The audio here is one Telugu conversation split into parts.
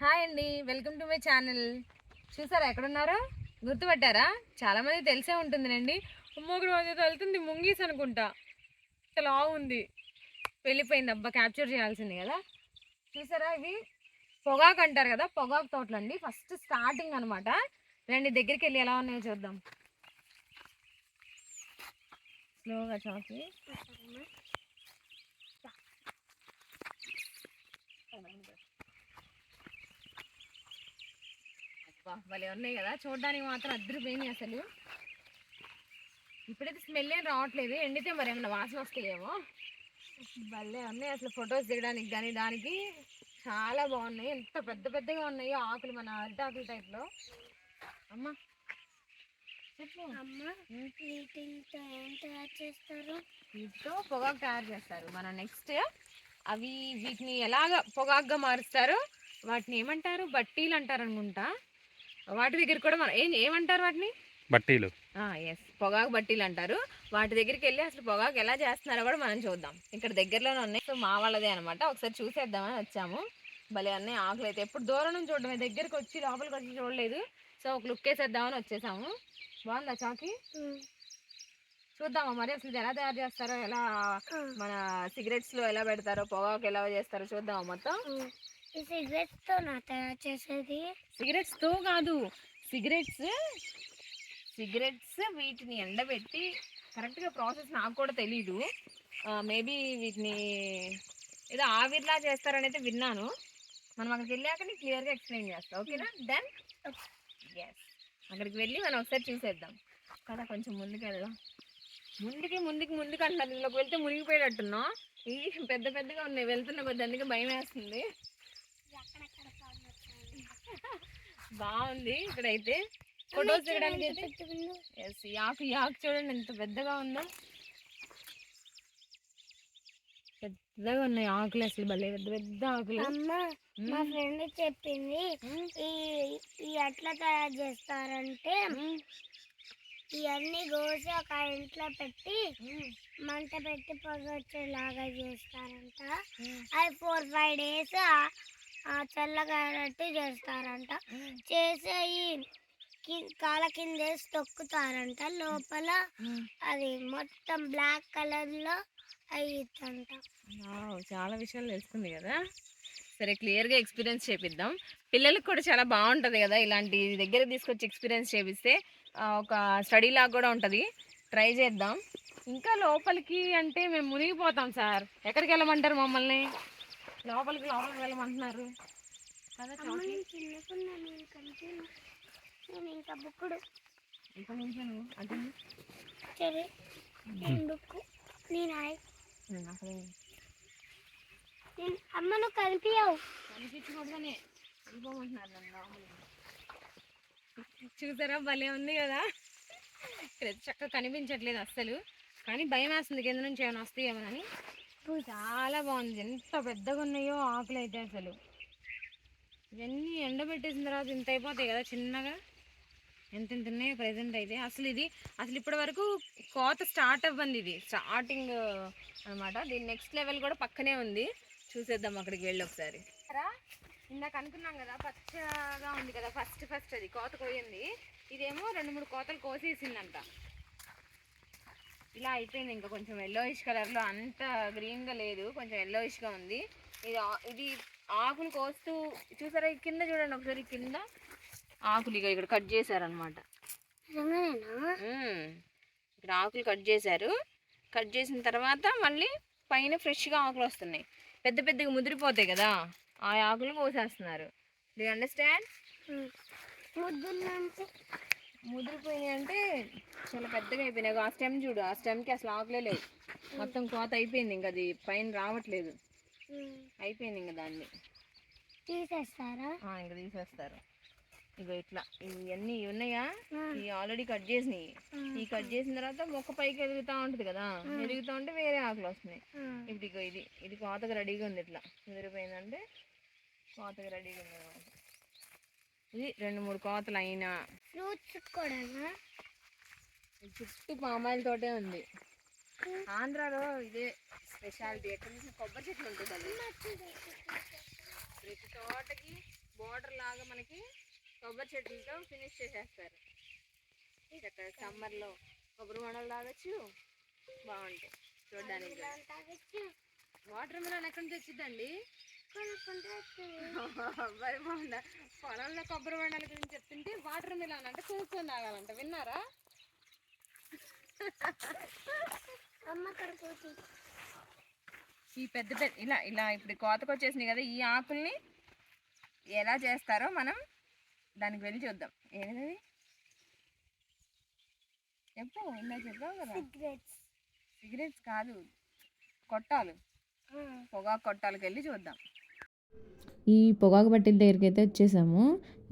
హాయ్ అండి, వెల్కమ్ టు మై ఛానల్. చూసారా ఎక్కడున్నారో గుర్తుపట్టారా? చాలా మంది తెలిసే ఉంటుందినండి. అమ్మోగుడు మధ్య వెళ్తుంది ముంగీస్ అనుకుంటా, చాలా ఉంది, వెళ్ళిపోయింది. అబ్బా క్యాప్చర్ చేయాల్సింది కదా. చూసారా, ఇవి పొగాకు అంటారు కదా, పొగాకు తోటలు అండి. ఫస్ట్ స్టార్టింగ్ అనమాట. రండి దగ్గరికి వెళ్ళి ఎలా ఉన్నాయో చూద్దాం. స్లోగా చాకి భలే ఉన్నాయి కదా, చూడడానికి మాత్రం అద్దరిపోయినాయి అసలు. ఇప్పుడైతే స్మెల్ ఏం రావట్లేదు, ఎండితే మరి ఏమన్నా వాసన వస్తాయేమో. భలే ఉన్నాయి అసలు, ఫొటోస్ దిగడానికి కానీ దానికి చాలా బాగున్నాయి. ఎంత పెద్ద పెద్దగా ఉన్నాయో ఆకులు, మన అరిటాకుల టైప్లో. అమ్మా వీటితో ఏం తయారు చేస్తారు? వీటితో పొగాకు తయారు చేస్తారు. మనం నెక్స్ట్ అవి వీటిని ఎలాగ పొగాకుగా మారుస్తారో వాటిని ఏమంటారు, బట్టీలు అంటారు అనుకుంటా. వాటి దగ్గర కూడా మనం ఏమంటారు వాటిని, బట్టీలు. ఎస్, పొగాకు బట్టీలు అంటారు. వాటి దగ్గరికి వెళ్ళి అసలు పొగాకు ఎలా చేస్తున్నారో కూడా మనం చూద్దాం. ఇక్కడ దగ్గరలోనే ఉన్నాయి. సో మా వాళ్ళదే అనమాట, ఒకసారి చూసేద్దామని వచ్చాము. భలే అన్నీ ఆకులు అయితే ఎప్పుడు దూరం నుంచి చూడడమే, దగ్గరికి వచ్చి లోపలికి వచ్చి చూడలేదు. సో ఒక లుక్ వేసేద్దామని వచ్చేసాము. బాగుందా చాకి? చూద్దామా మరి అసలు ఎలా తయారు చేస్తారో, ఎలా మన సిగరెట్స్ లో ఎలా పెడతారో, పొగాకు ఎలా చేస్తారో చూద్దామా మొత్తం. సిగరెట్స్ తో నా తయారు చేసేది? సిగరెట్స్ తో కాదు, సిగరెట్స్ వీటిని ఎండబెట్టి కరెక్ట్గా ప్రాసెస్ నాకు కూడా తెలీదు. మేబీ వీటిని ఏదో ఆవిరిలా చేస్తారని అయితే విన్నాను. మనం అక్కడికి వెళ్ళాక నీకు క్లియర్గా ఎక్స్ప్లెయిన్ చేస్తాం, ఓకేనా? డన్. ఎస్, అక్కడికి వెళ్ళి మనం ఒకసారి చూసేద్దాం కదా. కొంచెం ముందుకు వెళ్దాం. ముందుకు అంటున్నారు, ఇందులోకి వెళ్తే మునిగిపోయేటట్టున్నా. ఇవి పెద్ద పెద్దగా ఉన్నాయి, వెళ్తున్న కొద్ది, అందుకే భయం వేస్తుంది. బాగుంది ఇక్కడైతే ఫొటోస్ దిగడానికి అయితే. ఎస్, యాకు చూడండి ఎంత పెద్దగా ఉందో, పెద్దగా ఉన్నాయి ఆకులు అసలు, భలే పెద్ద పెద్ద ఆకులు. మా ఫ్రెండ్ చెప్పింది ఈ ఎట్లా తయారు చేస్తారంటే, ఇవన్నీ కోసి ఒక ఇంట్లో పెట్టి మంట పెట్టి పొగ వచ్చేలాగా చేస్తారంట. అది 4-5 days చల్లగానట్టు చేస్తారంట. చేసి కాల కింద వేసి తొక్కుతారంట. లోపల అది మొత్తం బ్లాక్ కలర్ లో అయ్యిద్దంట. చాలా విషయాలు తెలుస్తుంది కదా. సరే, క్లియర్గా ఎక్స్పీరియన్స్ చేపిద్దాం. పిల్లలకు కూడా చాలా బాగుంటుంది కదా, ఇలాంటి దగ్గర తీసుకొచ్చి ఎక్స్పీరియన్స్ చేపిస్తే ఒక స్టడీ లాగా కూడా ఉంటుంది. ట్రై చేద్దాం. ఇంకా లోపలికి అంటే మేము మునిగిపోతాం సార్. ఎక్కడికి వెళ్ళమంటారు మమ్మల్ని? లోపలికి వెళ్ళమంటున్నారు కదా. ఇంకా బుక్కుడు ఇక్కడ నుంచి అంటే సరే, బుక్కు అమ్మ నువ్వు కనిపించవు, కనిపించకూడదనే వెళ్ళిపోమంటున్నారు నన్ను. చూసారా, భలే ఉంది కదా. ఇక్కడ చక్కగా కనిపించట్లేదు అస్సలు, కానీ భయం వేస్తుంది కింద నుంచి ఏమైనా వస్తాయేమోనని. చాలా బాగుంది, ఎంత పెద్దగా ఉన్నాయో ఆకులు అయితే అసలు. ఇవన్నీ ఎండబెట్టేసిన తర్వాత ఇంత అయిపోతాయి కదా చిన్నగా, ఎంత ఉన్నాయో ప్రజెంట్ అయితే. అసలు ఇప్పటి వరకు కోత స్టార్ట్ అవ్వండి, ఇది స్టార్టింగ్ అనమాట. దీని నెక్స్ట్ లెవెల్ కూడా పక్కనే ఉంది, చూసేద్దాం అక్కడికి వెళ్ళి ఒకసారి. ఇందాక అనుకున్నాం కదా పచ్చగా ఉంది కదా, ఫస్ట్ అది కోత కోయింది. ఇదేమో 2-3 కోతలు కోసేసిందంట. ఇలా అయిపోయింది. ఇంకా కొంచెం ఎల్లోయిష్ కలర్లో, అంత గ్రీన్గా లేదు, కొంచెం ఎల్లోయిష్గా ఉంది. ఇది ఆకులు కోస్తూ చూసారా, కింద చూడండి ఒకసారి, కింద ఆకులు ఇక్కడ కట్ చేశారనమాట. ఇక్కడ ఆకులు కట్ చేశారు. కట్ చేసిన తర్వాత మళ్ళీ పైన ఫ్రెష్గా ఆకులు వస్తున్నాయి. పెద్దగా ముదిరిపోతాయి కదా, ఆ ఆకులు కోసేస్తున్నారు. Do you understand? ముదిరిపోయినాయి అంటే చాలా పెద్దగా అయిపోయినాయి. ఆ స్టెమ్ చూడు, ఆ స్టెమ్కి అసలు ఆకులే లేవు, మొత్తం కోత అయిపోయింది. ఇంకా అది పైన రావట్లేదు, అయిపోయింది. ఇంకా దాన్ని తీసేస్తారా? ఇంకా తీసేస్తారు. ఇగో ఇట్లా ఇవన్నీ ఉన్నాయా, ఇవి ఆల్రెడీ కట్ చేసినాయి. ఈ కట్ చేసిన తర్వాత మొక్క పైకి ఎదుగుతూ ఉంటుంది కదా, ఎదుగుతూ ఉంటే వేరే ఆకులు వస్తున్నాయి. ఇప్పుడు ఇగో ఇది కోతకు రెడీగా ఉంది. ఇట్లా ముదిరిపోయిందంటే కోతకు రెడీగా ఉంది అనమాట. ఇది 2-3 కోతలు అయినా. ఫ్రూట్స్ కూడా చుట్టూ పామాయిల్ తోటే ఉంది. ఆంధ్రాలో ఇదే స్పెషాలిటీ. ఎక్కడ నుంచి కొబ్బరి చెట్లు ఉంటుంది, అది ప్రతి తోటకి బోర్డర్ వాటర్ లాగా మనకి కొబ్బరి చెట్లతో ఫినిష్ చేసేస్తారు. చక్కగా సమ్మర్లో కొబ్బరి బొండాలు తాగొచ్చు, బాగుంటాయి చూడడానికి కూడా. వాటర్ మిలన్ ఎక్కడి నుంచి వచ్చిందండి? కొబ్బరి బొండ పొలంలో కొబ్బరి బొండాల గురించి చెప్తుంటే వాటర్ మిలన్ అంటే కొనుక్కొని తాగాలంట, విన్నారా? ఈ పెద్ద పెద్ద ఇలా ఇలా ఇప్పుడు కోతకు వచ్చేసినాయి కదా, ఈ ఆకుల్ని ఎలా చేస్తారో మనం దానికి వెళ్ళి చూద్దాం. ఏంటది చెప్పు, ఇలా చెప్పావు కదా. సిగరెట్స్ కాదు, కొట్టాలు, పొగాకు కొట్టాలకు వెళ్ళి చూద్దాం. ఈ పొగాకు బట్టిల దగ్గరికి అయితే వచ్చేసాము.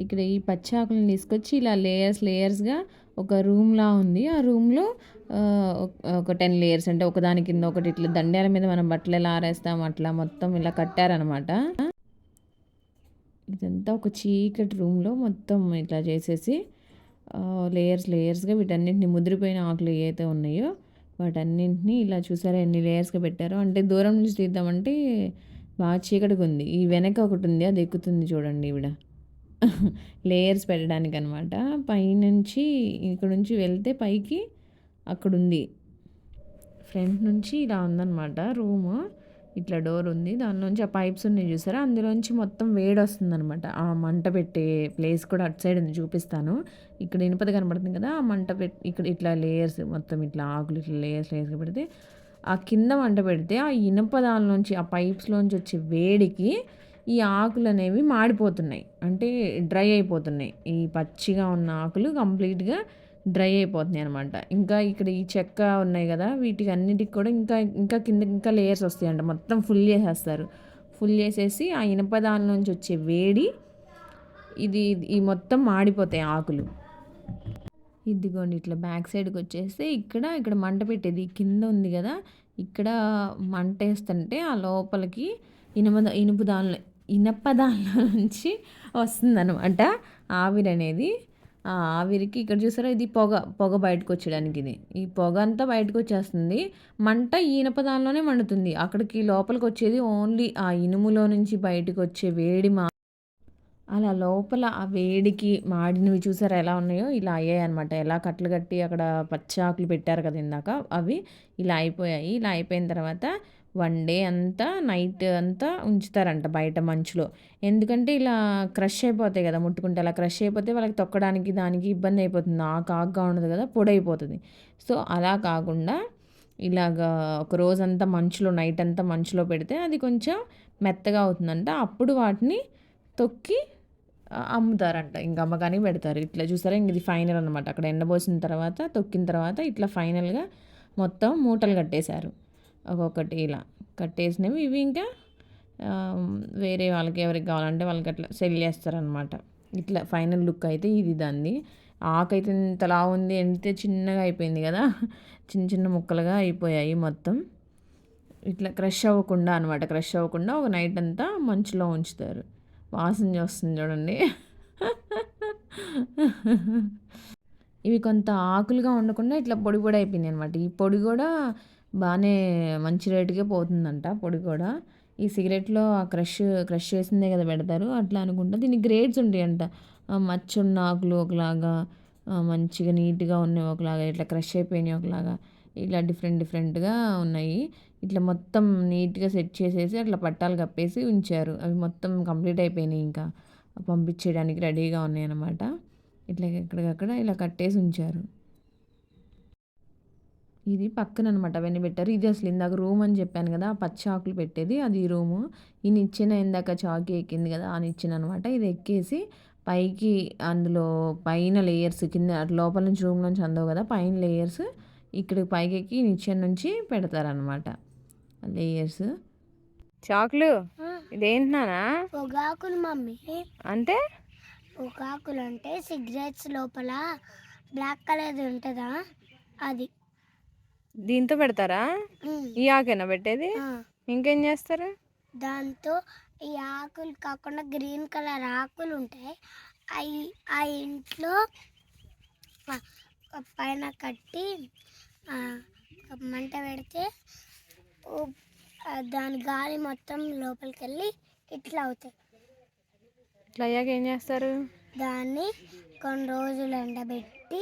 ఇక్కడ ఈ పచ్చి ఆకులను తీసుకొచ్చి ఇలా లేయర్స్గా ఒక రూమ్లా ఉంది. ఆ రూమ్లో ఒక 10 లేయర్స్ అంటే ఒకదాని కింద ఒకటి ఇట్లా దండాల మీద మనం బట్టలు ఎలా ఆరేస్తాం అట్లా మొత్తం ఇలా కట్టారనమాట. ఇదంతా ఒక చీకటి రూమ్లో మొత్తం ఇట్లా చేసేసి లేయర్స్గా వీటన్నింటిని ముదిరిపోయిన ఆకులు ఏవైతే ఉన్నాయో వాటన్నింటినీ ఇలా చూసారా ఎన్ని లేయర్స్గా పెట్టారో. అంటే దూరం నుంచి తీద్దామంటే బాగా చీకటిగా ఉంది. ఈ వెనక ఒకటి ఉంది, అది ఎక్కుతుంది చూడండి ఈవిడ. లేయర్స్ పెట్టడానికి అనమాట. పైనుంచి ఇక్కడ నుంచి వెళ్తే పైకి అక్కడ ఉంది. ఫ్రంట్ నుంచి ఇలా ఉందన్నమాట రూము. ఇట్లా డోర్ ఉంది, దానిలోంచి ఆ పైప్స్ ఉన్నాయి చూసారా, అందులోంచి మొత్తం వేడి వస్తుంది అనమాట. ఆ మంట పెట్టే ప్లేస్ కూడా అటు సైడ్ ఉంది, చూపిస్తాను. ఇక్కడ ఇనుపది కనబడుతుంది కదా, ఆ మంట ఇక్కడ ఇట్లా లేయర్స్ మొత్తం ఇట్లా ఆకులు ఇట్లా లేయర్స్గా పెడితే ఆ కింద మంట పెడితే ఆ ఇనుప దానిలోంచి ఆ పైప్స్లోంచి వచ్చే వేడికి ఈ ఆకులు అనేవి మాడిపోతున్నాయి, అంటే డ్రై అయిపోతున్నాయి. ఈ పచ్చిగా ఉన్న ఆకులు కంప్లీట్గా డ్రై అయిపోతున్నాయి అనమాట. ఇంకా ఇక్కడ ఈ చెక్క ఉన్నాయి కదా, వీటికి అన్నిటికి కూడా ఇంకా కింద ఇంకా లేయర్స్ వస్తాయంట. మొత్తం ఫుల్ చేసేస్తారు. ఫుల్ చేసేసి ఆ ఇనుప దాని నుంచి వచ్చే వేడి ఈ మొత్తం మాడిపోతాయి ఆకులు. ఇదిగోండి ఇట్లా బ్యాక్ సైడ్కి వచ్చేస్తే ఇక్కడ మంట పెట్టేది కింద ఉంది కదా, ఇక్కడ మంట వేస్తుంటే ఆ లోపలికి ఇనప దానిలో నుంచి వస్తుందన్నమాట ఆవిరి అనేది. ఆ ఆవిరికి ఇక్కడ చూసారా, ఇది పొగ బయటకు వచ్చేయడానికి ఇది. ఈ పొగ అంతా బయటకు వచ్చేస్తుంది. మంట ఈ ఇనప దానిలోనే మండుతుంది. అక్కడికి లోపలికి వచ్చేది ఓన్లీ ఆ ఇనుములో నుంచి బయటకు వచ్చే వేడి అలా లోపల ఆ వేడికి మాడినవి చూసారా ఎలా ఉన్నాయో, ఇలా అయ్యాయి అనమాట. ఎలా కట్టలు కట్టి అక్కడ పచ్చాకులు పెట్టారు కదా ఇందాక, అవి ఇలా అయిపోయాయి. ఇలా అయిపోయిన తర్వాత 1 డే అంతా నైట్ అంతా ఉంచుతారంట బయట మంచులో. ఎందుకంటే ఇలా క్రష్ అయిపోతాయి కదా, ముట్టుకుంటే అలా క్రష్ అయిపోతే వాళ్ళకి తొక్కడానికి దానికి ఇబ్బంది అయిపోతుంది. ఆకుగా ఉండదు కదా, పొడి అయిపోతుంది. సో అలా కాకుండా ఇలాగా ఒక రోజంతా మంచులో, నైట్ అంతా మంచులో పెడితే అది కొంచెం మెత్తగా అవుతుందంట. అప్పుడు వాటిని తొక్కి అమ్ముతారంట, ఇంకా అమ్మకానికి పెడతారు. ఇట్లా చూసారా, ఇంక ఇది ఫైనల్ అనమాట. అక్కడ ఎండబోసిన తర్వాత తొక్కిన తర్వాత ఇట్లా ఫైనల్గా మొత్తం మూటలు కట్టేశారు. ఒక్కొక్కటి ఇలా కట్టేసినవి ఇవి ఇంకా వేరే వాళ్ళకి ఎవరికి కావాలంటే వాళ్ళకి అట్లా సెల్ చేస్తారనమాట. ఇట్లా ఫైనల్ లుక్ అయితే ఇది దాన్ని. ఆకైతే ఇంతలా ఉంది, ఎంత చిన్నగా అయిపోయింది కదా, చిన్న ముక్కలుగా అయిపోయాయి మొత్తం. ఇట్లా క్రష్ అవ్వకుండా అనమాట, క్రష్ అవ్వకుండా ఒక నైట్ అంతా మంచులో ఉంచుతారు. వాసన వస్తుంది చూడండి. ఇవి కొంత ఆకులుగా ఉండకుండా ఇట్లా పొడి పొడి అయిపోయింది అనమాట. ఈ పొడి కూడా బాగానే మంచి రేటుకే పోతుందంట పొడి కూడా. ఈ సిగరెట్లో ఆ క్రష్ చేసిందే కదా పెడతారు, అట్లా అనుకుంటా. దీనికి గ్రేడ్స్ ఉంటాయంట. మచ్చున్న ఆకులు ఒకలాగా, మంచిగా నీట్గా ఉన్నాయి ఒకలాగా, ఇట్లా క్రష్ అయిపోయినాయి ఒకలాగా, ఇలా డిఫరెంట్గా ఉన్నాయి. ఇట్లా మొత్తం నీట్గా సెట్ చేసేసి అట్లా పట్టాలు కప్పేసి ఉంచారు. అవి మొత్తం కంప్లీట్ అయిపోయినాయి, ఇంకా పంపించేయడానికి రెడీగా ఉన్నాయి అన్నమాట. ఇట్లా ఎక్కడికక్కడ ఇలా కట్టేసి ఉంచారు. ఇది పక్కన అనమాట అవన్నీ పెట్టారు. ఇది అసలు ఇందాక రూమ్ అని చెప్పాను కదా, పచ్చి ఆకులు పెట్టేది అది ఈ రూము. ఈ నిచ్చెన ఇందాక చాకి ఎక్కింది కదా, ఆ నిచ్చెన అనమాట. ఇది ఎక్కేసి పైకి అందులో పైన లేయర్స్ కింద లోపల నుంచి రూమ్ నుంచి అందవు కదా, పైన లేయర్స్ ఇక్కడికి పైకి ఎక్కి నిచ్చెన నుంచి పెడతారనమాట లేయర్స్. చాకులు ఇదేంటున్నానా? పొగాకులు మమ్మీ. అంటే పొగాకులు అంటే సిగరెట్స్ లోపల బ్లాక్ కలర్ ఉంటుందా, అది. దీంతో పెడతారా? ఈ ఆకేనా పెట్టేది? ఇంకేం చేస్తారు దాంతో? ఈ ఆకులు కాకుండా గ్రీన్ కలర్ ఆకులు ఉంటాయి, అవి ఆ ఇంట్లో పైన కట్టి మంట పెడితే దాని గాలి మొత్తం లోపలికి వెళ్ళి ఇట్లా అవుతాయి. ఇట్లా అయ్యాక ఏం చేస్తారు? దాన్ని కొన్ని రోజులు ఎండబెట్టి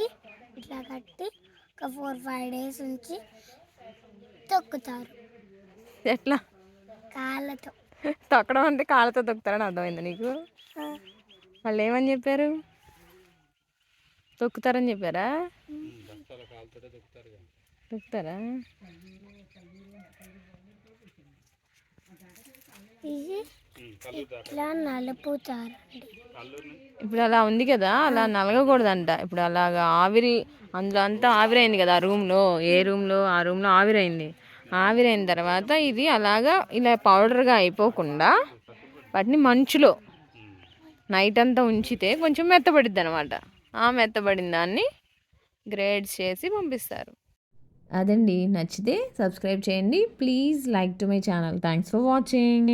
ఇట్లా కట్టి ఒక 4-5 డేస్ ఉంచి తొక్కుతారు ఎట్లా కాళ్ళతో. తొక్కడం అంటే కాళ్ళతో తొక్కుతారని అర్థమైంది నీకు? ఆ, వాళ్ళు ఏమని చెప్పారు? తొక్కుతారని చెప్పారా? తొక్కుతారా? ఇది ఇట్లా నలుపుతారండి. ఇప్పుడు అలా ఉంది కదా, అలా నలగకూడదంట. ఇప్పుడు అలాగా ఆవిరి, అందులో అంతా ఆవిరైంది కదా, ఆ రూమ్లో, ఏ రూమ్లో ఆ రూమ్లో ఆవిరైంది. ఆవిరైన తర్వాత ఇది అలాగా ఇలా పౌడర్గా అయిపోకుండా వాటిని మంచులో నైట్ అంతా ఉంచితే కొంచెం మెత్తబడిద్ది అనమాట. ఆ మెత్తబడిన దాన్ని గ్రేడ్స్ చేసి పంపిస్తారు. అదండి, నచ్చితే సబ్స్క్రైబ్ చేయండి. Please like to my channel. Thanks for watching.